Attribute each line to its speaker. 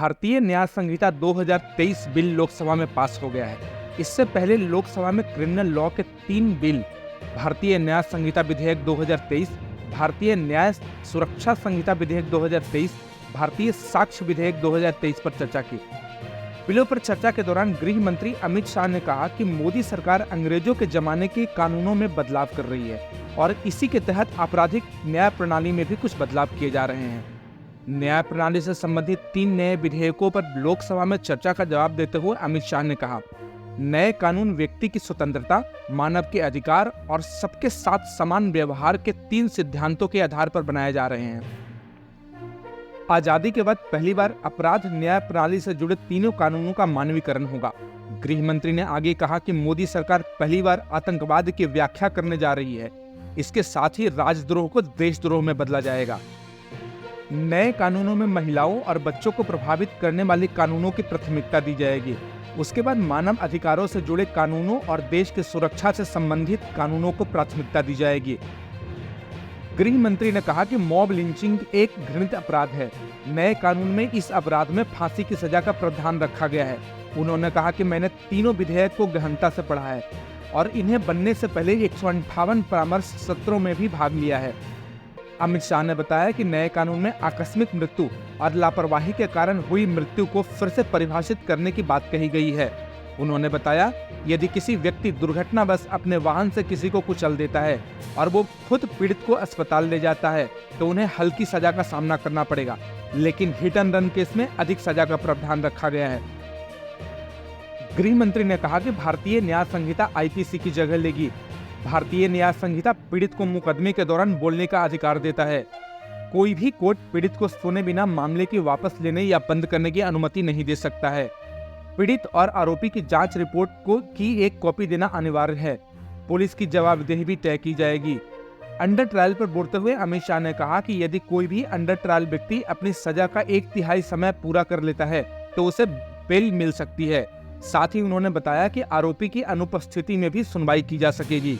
Speaker 1: भारतीय न्याय संहिता 2023 बिल लोकसभा में पास हो गया है। इससे पहले लोकसभा में क्रिमिनल लॉ के 3 बिल, भारतीय न्याय संहिता विधेयक 2023, भारतीय न्याय सुरक्षा संहिता विधेयक 2023, भारतीय साक्ष्य विधेयक 2023 पर चर्चा की। बिलों पर चर्चा के दौरान गृह मंत्री अमित शाह ने कहा कि मोदी सरकार अंग्रेजों के जमाने के कानूनों में बदलाव कर रही है और इसी के तहत आपराधिक न्याय प्रणाली में भी कुछ बदलाव किए जा रहे हैं। न्याय प्रणाली से संबंधित 3 नए विधेयकों पर लोकसभा में चर्चा का जवाब देते हुए अमित शाह ने कहा, नए कानून व्यक्ति की स्वतंत्रता, मानव के अधिकार और सबके साथ समान व्यवहार के 3 सिद्धांतों के आधार पर बनाए जा रहे हैं। आजादी के बाद पहली बार अपराध न्याय प्रणाली से जुड़े तीनों कानूनों का मानवीकरण होगा। गृह मंत्री ने आगे कहा कि मोदी सरकार पहली बार आतंकवाद की व्याख्या करने जा रही है। इसके साथ ही राजद्रोह को देशद्रोह में बदला जाएगा। नए कानूनों में महिलाओं और बच्चों को प्रभावित करने वाले कानूनों की प्राथमिकता दी जाएगी। उसके बाद मानव अधिकारों से जुड़े कानूनों और देश की सुरक्षा से संबंधित कानूनों को प्राथमिकता दी जाएगी। गृह मंत्री ने कहा कि मॉब लिंचिंग एक घृणित अपराध है। नए कानून में इस अपराध में फांसी की सजा का प्रावधान रखा गया है। उन्होंने कहा कि मैंने तीनों विधेयक को गहनता से पढ़ा है और इन्हें बनने से पहले 158 परामर्श सत्रों में भी भाग लिया है। अमित शाह ने बताया कि नए कानून में आकस्मिक मृत्यु और लापरवाही के कारण हुई मृत्यु को फिर से परिभाषित करने की बात कही गई है। उन्होंने बताया, यदि किसी व्यक्ति दुर्घटनावश अपने वाहन से किसी को कुचल देता है और वो खुद पीड़ित को अस्पताल ले जाता है तो उन्हें हल्की सजा का सामना करना पड़ेगा, लेकिन हिट एंड रन केस में अधिक सजा का प्रावधान रखा गया है। गृह मंत्री ने कहा कि भारतीय न्याय संहिता आईपीसी की जगह लेगी। भारतीय न्याय संहिता पीड़ित को मुकदमे के दौरान बोलने का अधिकार देता है। कोई भी कोर्ट पीड़ित को सुने बिना मामले की वापस लेने या बंद करने की अनुमति नहीं दे सकता है। पीड़ित और आरोपी की जांच रिपोर्ट की एक कॉपी देना अनिवार्य है। पुलिस की जवाबदेही भी तय की जाएगी। अंडर ट्रायल पर बोलते हुए अमित शाह ने कहा कि यदि कोई भी अंडर ट्रायल व्यक्ति अपनी सजा का 1/3 समय पूरा कर लेता है तो उसे बेल मिल सकती है। साथ ही उन्होंने बताया कि आरोपी की अनुपस्थिति में भी सुनवाई की जा सकेगी।